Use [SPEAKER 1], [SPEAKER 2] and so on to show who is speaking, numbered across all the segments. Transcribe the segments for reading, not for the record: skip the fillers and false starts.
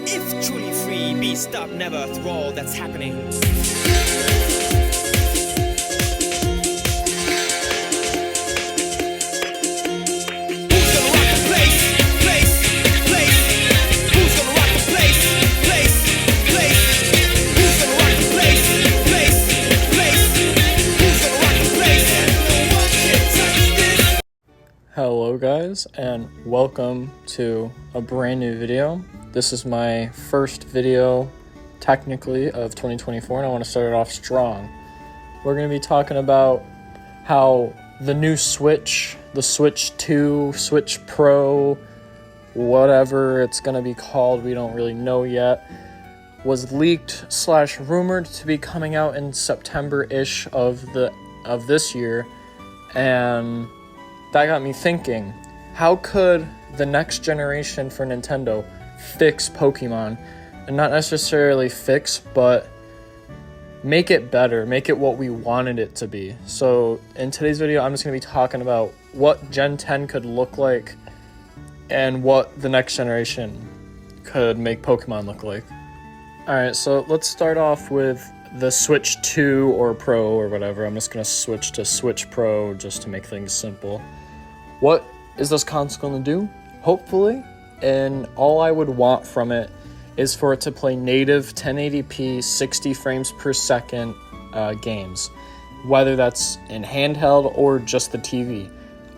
[SPEAKER 1] If truly free, be stopped never through all that's happening.
[SPEAKER 2] Hello guys, and welcome to a brand new video. This is my first video technically of 2024 and I want to start it off strong. We're going to be talking about how the new Switch, the Switch 2, Switch Pro, whatever it's going to be called, we don't really know yet, was leaked / rumored to be coming out in September-ish of this year, and that got me thinking, how could the next generation for Nintendo fix Pokemon? And not necessarily fix, but make it better, make it what we wanted it to be. So in today's video, I'm just going to be talking about what Gen 10 could look like and what the next generation could make Pokemon look like. Alright, so let's start off with the Switch 2 or Pro or whatever. I'm just going to switch to Switch Pro just to make things simple. What is this console going to do? Hopefully, and all I would want from it is for it to play native 1080p 60 frames per second games, whether that's in handheld or just the TV.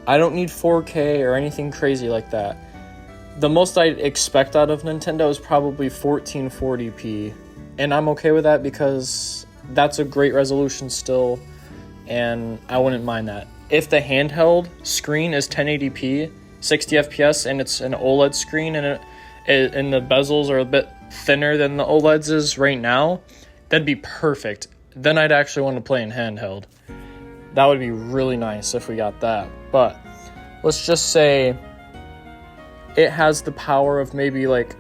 [SPEAKER 2] I don't need 4K or anything crazy like that. The most I'd expect out of Nintendo is probably 1440p, and I'm okay with that because that's a great resolution still, and I wouldn't mind that. If the handheld screen is 1080p, 60 FPS, and it's an OLED screen and the bezels are a bit thinner than the OLEDs is right now, that'd be perfect. Then I'd actually want to play in handheld. That would be really nice if we got that. But let's just say it has the power of maybe like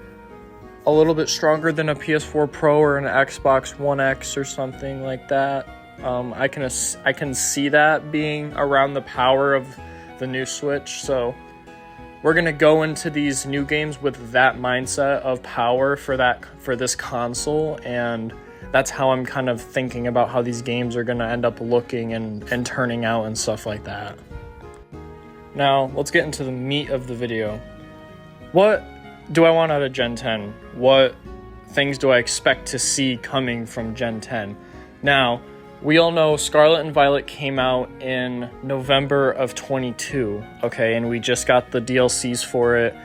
[SPEAKER 2] a little bit stronger than a PS4 Pro or an Xbox One X or something like that. I can see that being around the power of the new Switch, so we're gonna go into these new games with that mindset of power for this console, and that's how I'm kind of thinking about how these games are gonna end up looking and turning out and stuff like that. Now, let's get into the meat of the video. What do I want out of Gen 10? What things do I expect to see coming from Gen 10? Now, we all know Scarlet and Violet came out in November of 22, okay, and we just got the DLCs for it.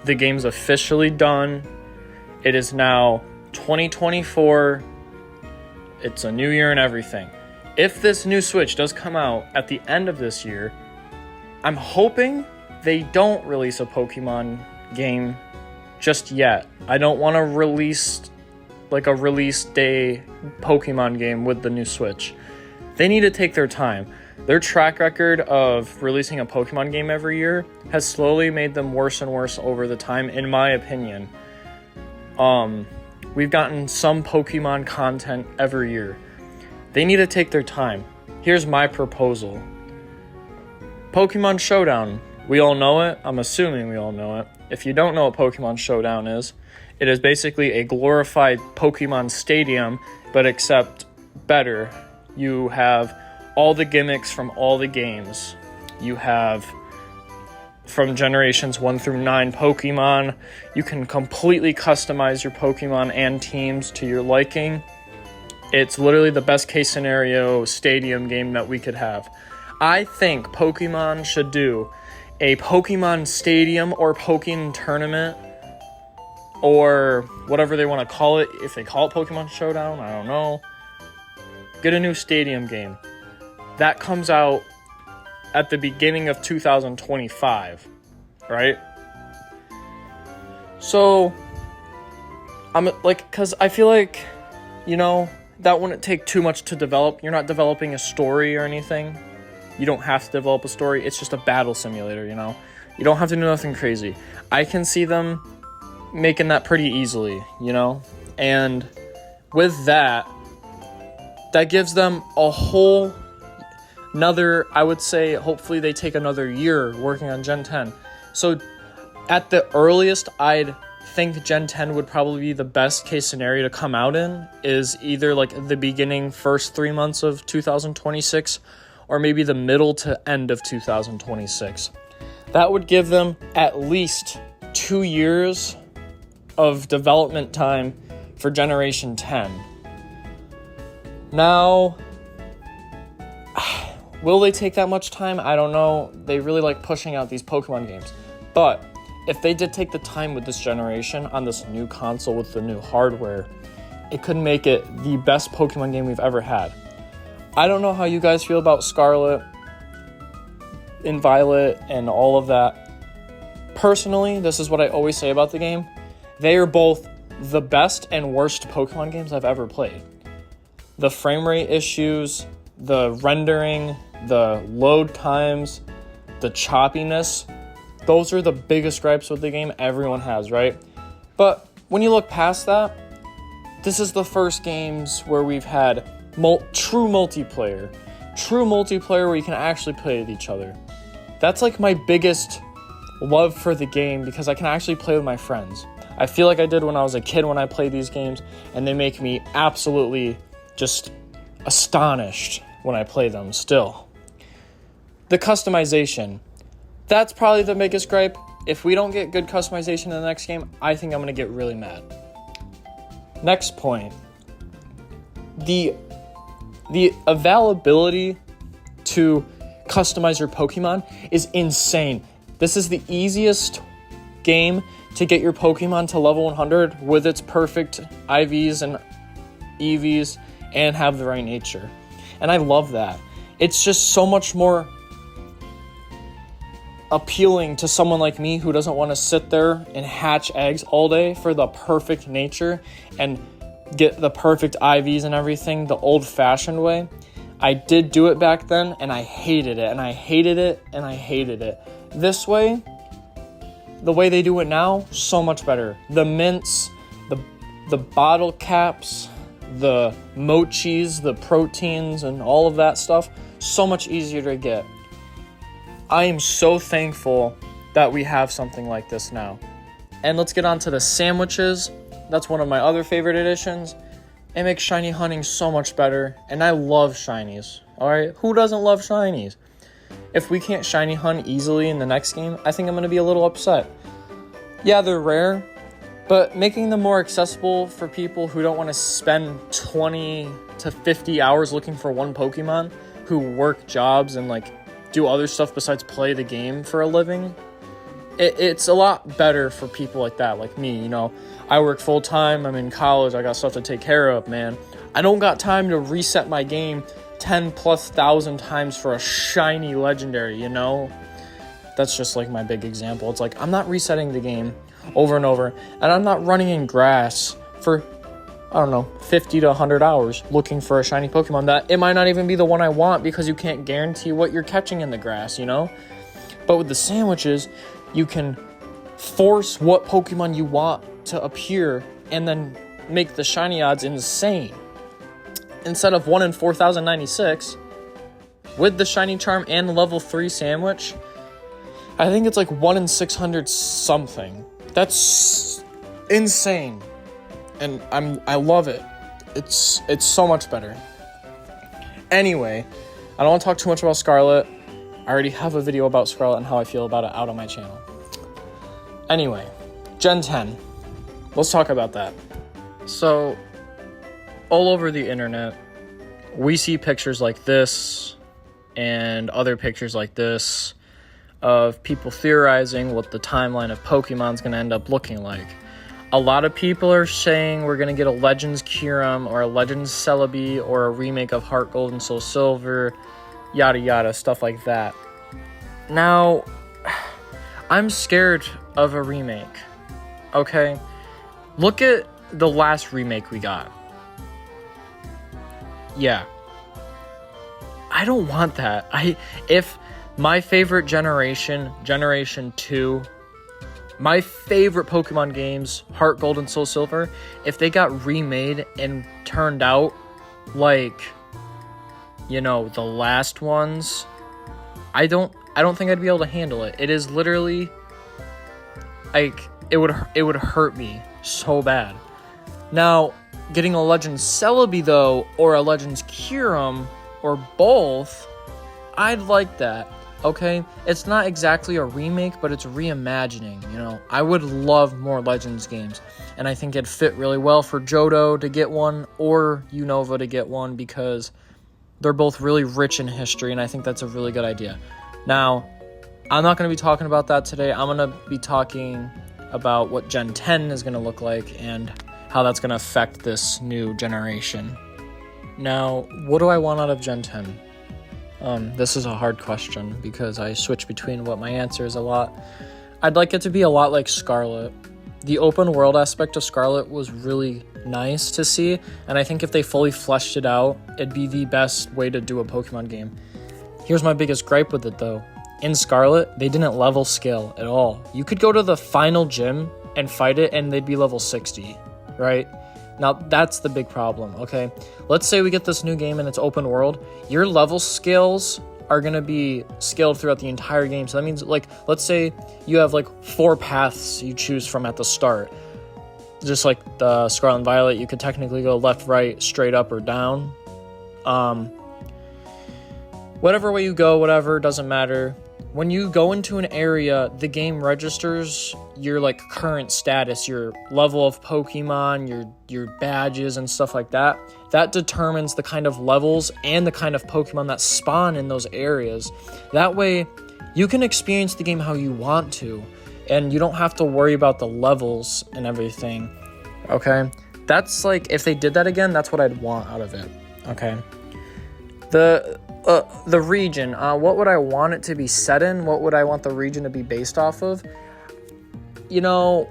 [SPEAKER 2] The game's officially done. It is now 2024. It's a new year and everything. If this new Switch does come out at the end of this year, I'm hoping they don't release a Pokemon game just yet. I don't want to release like a release day Pokemon game with the new Switch. They need to take their time. Their track record of releasing a Pokemon game every year has slowly made them worse and worse over the time, in my opinion. We've gotten some Pokemon content every year. They need to take their time. Here's my proposal. Pokemon Showdown. We all know it. I'm assuming we all know it. If you don't know what Pokemon Showdown is, it is basically a glorified Pokemon Stadium, but except better. You have all the gimmicks from all the games. You have from generations 1 through 9 Pokemon. You can completely customize your Pokemon and teams to your liking. It's literally the best case scenario stadium game that we could have. I think Pokemon should do a Pokemon Stadium or Pokemon Tournament, or whatever they want to call it. If they call it Pokemon Showdown, I don't know. Get a new stadium game. That comes out at the beginning of 2025, right? So, I'm like, because I feel like, that wouldn't take too much to develop. You're not developing a story or anything. You don't have to develop a story. It's just a battle simulator, You don't have to do nothing crazy. I can see them making that pretty easily, And with that gives them a whole another, I would say, hopefully they take another year working on Gen 10. So at the earliest, I'd think Gen 10 would probably be the best case scenario to come out in is either like the beginning first 3 months of 2026 or maybe the middle to end of 2026. That would give them at least 2 years of development time for Generation 10. Now, will they take that much time? I don't know. They really like pushing out these Pokemon games. But if they did take the time with this generation on this new console with the new hardware, it could make it the best Pokemon game we've ever had. I don't know how you guys feel about Scarlet and Violet and all of that. Personally, this is what I always say about the game. They are both the best and worst Pokemon games I've ever played. The frame rate issues, the rendering, the load times, the choppiness, those are the biggest gripes with the game everyone has, right? But when you look past that, this is the first games where we've had true multiplayer where you can actually play with each other. That's like my biggest love for the game because I can actually play with my friends. I feel like I did when I was a kid when I played these games, and they make me absolutely just astonished when I play them still. The customization. That's probably the biggest gripe. If we don't get good customization in the next game, I think I'm going to get really mad. Next point. The availability to customize your Pokemon is insane. This is the easiest game to get your Pokemon to level 100 with its perfect IVs and EVs and have the right nature. And I love that. It's just so much more appealing to someone like me who doesn't want to sit there and hatch eggs all day for the perfect nature and get the perfect IVs and everything the old-fashioned way. I did do it back then, and I hated it, and I hated it, and I hated it. This way, the way they do it now, so much better. The mints, the bottle caps, the mochis, the proteins, and all of that stuff, so much easier to get. I am so thankful that we have something like this now. And let's get on to the sandwiches. That's one of my other favorite additions. It makes shiny hunting so much better, and I love shinies. Alright, who doesn't love shinies? If we can't shiny hunt easily in the next game, I think I'm going to be a little upset. Yeah, they're rare, but making them more accessible for people who don't want to spend 20 to 50 hours looking for one Pokemon, who work jobs and like do other stuff besides play the game for a living, it's a lot better for people like that, like me. You know, I work full time, I'm in college, I got stuff to take care of, man. I don't got time to reset my game 10,000+ times for a shiny legendary, you know? That's just like my big example. It's like, I'm not resetting the game over and over, and I'm not running in grass for, I don't know, 50 to 100 hours looking for a shiny Pokemon that it might not even be the one I want because you can't guarantee what you're catching in the grass, you know? But with the sandwiches, you can force what Pokemon you want to appear and then make the shiny odds insane. Instead of 1 in 4,096, with the shiny charm and level 3 sandwich, I think it's like 1 in 600 something. That's insane. And I love it. It's so much better. Anyway, I don't want to talk too much about Scarlet. I already have a video about Scarlet and how I feel about it out on my channel. Anyway, Gen 10. Let's talk about that. So, all over the internet, we see pictures like this and other pictures like this of people theorizing what the timeline of Pokemon's going to end up looking like. A lot of people are saying we're going to get a Legends Kyurem or a Legends Celebi or a remake of Heart Gold and Soul Silver, yada yada, stuff like that. Now, I'm scared of a remake, okay? Look at the last remake we got. Yeah. I don't want that. If my favorite generation, Generation 2, my favorite Pokemon games, Heart Gold and Soul Silver, if they got remade and turned out like, you know, the last ones, I don't think I'd be able to handle it. It is literally like it would hurt me so bad. Now, getting a Legends Celebi though, or a Legends Kyurem, or both, I'd like that. Okay, it's not exactly a remake, but it's reimagining, you know. I would love more Legends games, and I think it'd fit really well for Johto to get one, or Unova to get one, because they're both really rich in history, and I think that's a really good idea. Now, I'm not going to be talking about that today. I'm going to be talking about what Gen 10 is going to look like, and how that's going to affect this new generation. Now, what do I want out of Gen 10? This is a hard question because I switch between what my answer is a lot. I'd like it to be a lot like Scarlet. The open world aspect of Scarlet was really nice to see, and I think if they fully fleshed it out, it'd be the best way to do a Pokemon game. Here's my biggest gripe with it though. In Scarlet, they didn't level scale at all. You could go to the final gym and fight it and they'd be level 60, right? Now, that's the big problem, okay? Let's say we get this new game and it's open world. Your level scales are going to be scaled throughout the entire game. So that means, like, let's say you have, like, 4 paths you choose from at the start. Just like the Scarlet and Violet, you could technically go left, right, straight up, or down. Whatever way you go, whatever, doesn't matter. When you go into an area, the game registers your like current status, your level of Pokemon, your badges and stuff like that. That determines the kind of levels and the kind of Pokemon that spawn in those areas. That way, you can experience the game how you want to, and you don't have to worry about the levels and everything. Okay? That's like, if they did that again, that's what I'd want out of it. Okay? The region, what would I want it to be set in? What would I want the region to be based off of? You know,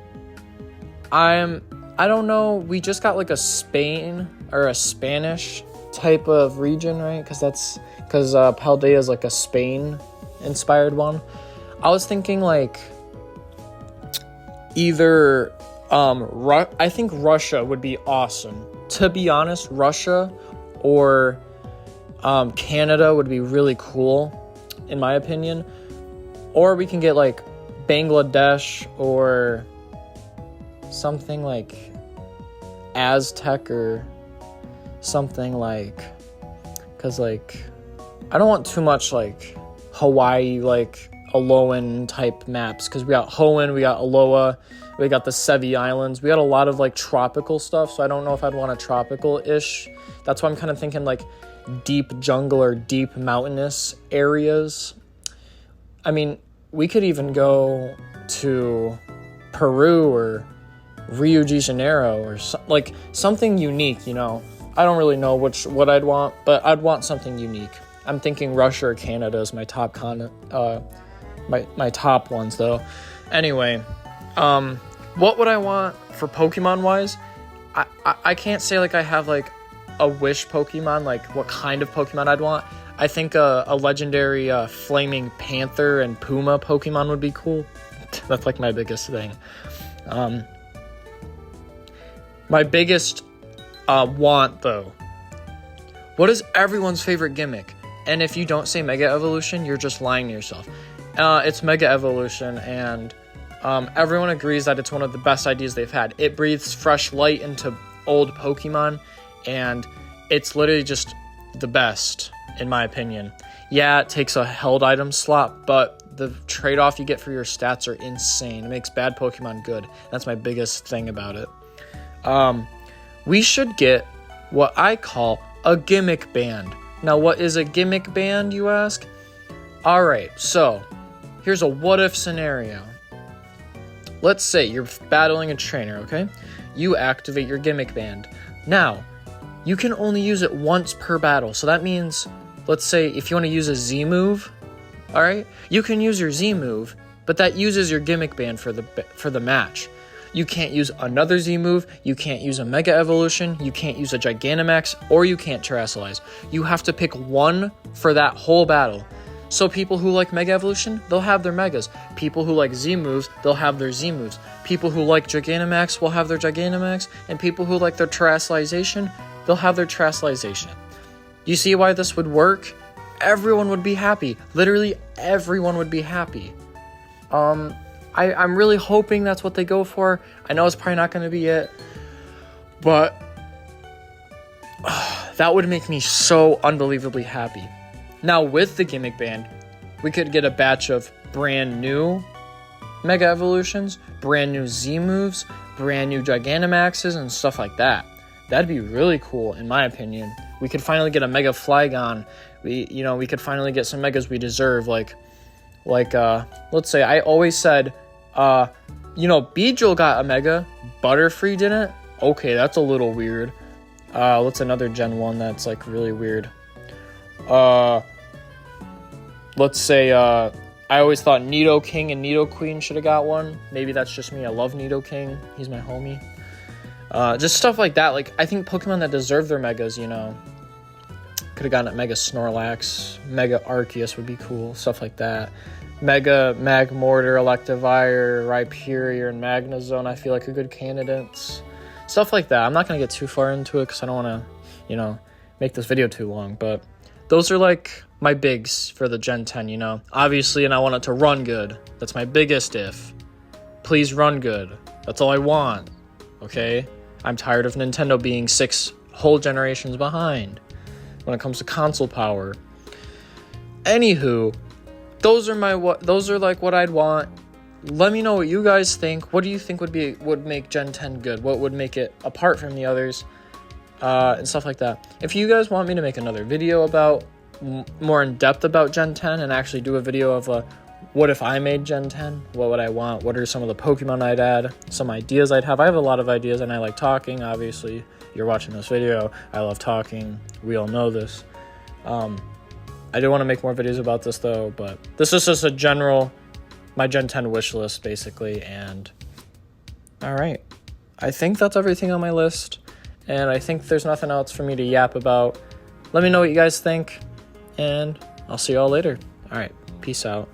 [SPEAKER 2] I don't know. We just got like a Spain or a Spanish type of region, right? Because Paldea is like a Spain inspired one. I was thinking like either I think Russia would be awesome. To be honest, Russia or Canada would be really cool, in my opinion. Or we can get like Bangladesh or something like Aztec or something like, because like I don't want too much like Hawaii, like Alolan type maps, because we got Hoenn, we got Aloha, we got the Sevi Islands, we got a lot of like tropical stuff, so I don't know if I'd want a tropical-ish. That's why I'm kind of thinking like deep jungle or deep mountainous areas. I mean, we could even go to Peru or Rio de Janeiro or like something unique, you know. I don't really know what I'd want, but I'd want something unique. I'm thinking Russia or Canada is my top my top ones though. Anyway, what would I want for Pokemon wise? I can't say like I have like a wish Pokemon, like what kind of Pokemon I'd want. I think a legendary flaming panther and puma Pokemon would be cool. That's like my biggest thing. My biggest want though, what is everyone's favorite gimmick? And if you don't say Mega Evolution, you're just lying to yourself. It's Mega Evolution, and everyone agrees that it's one of the best ideas they've had. It breathes fresh light into old Pokemon, and it's literally just the best, in my opinion. Yeah, it takes a held item slot, but the trade-off you get for your stats are insane. It makes bad Pokemon good. That's my biggest thing about it. We should get what I call a gimmick band. Now, what is a gimmick band, you ask? Alright, so here's a what-if scenario. Let's say you're battling a trainer, okay? You activate your gimmick band. Now, you can only use it once per battle. So that means, let's say if you want to use a Z move, all right, you can use your Z move, but that uses your gimmick band for the match. You can't use another Z move, you can't use a Mega Evolution, you can't use a Gigantamax, or you can't Terrasilize. You have to pick one for that whole battle. So people who like Mega Evolution, they'll have their Megas. People who like Z moves, they'll have their Z moves. People who like Gigantamax will have their Gigantamax, and people who like their Terrasalization, they'll have their Terrasalization. You see why this would work? Everyone would be happy. Literally everyone would be happy. I'm really hoping that's what they go for. I know it's probably not going to be it, but that would make me so unbelievably happy. Now, with the gimmick band, we could get a batch of brand new Mega Evolutions, brand new Z moves, brand new Gigantamaxes, and stuff like that. That'd be really cool, in my opinion. We could finally get a Mega Flygon. We could finally get some Megas we deserve, like let's say, I always said, Beedrill got a Mega, Butterfree didn't? Okay, that's a little weird. What's another Gen 1 that's, like, really weird? Let's say, I always thought Nidoking and Nidoqueen should have got one. Maybe that's just me. I love Nidoking. He's my homie. Just stuff like that. Like, I think Pokemon that deserve their Megas, could have gotten a Mega Snorlax. Mega Arceus would be cool. Stuff like that. Mega Magmortar, Electivire, Rhyperior, and Magnezone, I feel like are good candidates. Stuff like that. I'm not going to get too far into it because I don't want to, make this video too long. But those are, like, my bigs for the Gen 10, Obviously, and I want it to run good. That's my biggest if. Please run good. That's all I want. Okay? I'm tired of Nintendo being 6 whole generations behind when it comes to console power. Anywho, those are what I'd want. Let me know what you guys think. What do you think would make Gen 10 good? What would make it apart from the others? And stuff like that. If you guys want me to make another video about more in depth about Gen 10 and actually do a video of what if I made Gen 10? What would I want? What are some of the Pokemon I'd add? Some ideas I'd have. I have a lot of ideas and I like talking. Obviously, you're watching this video. I love talking. We all know this. I do want to make more videos about this though, but this is just my Gen 10 wish list basically. And all right, I think that's everything on my list. And I think there's nothing else for me to yap about. Let me know what you guys think, and I'll see y'all later. All right, peace out.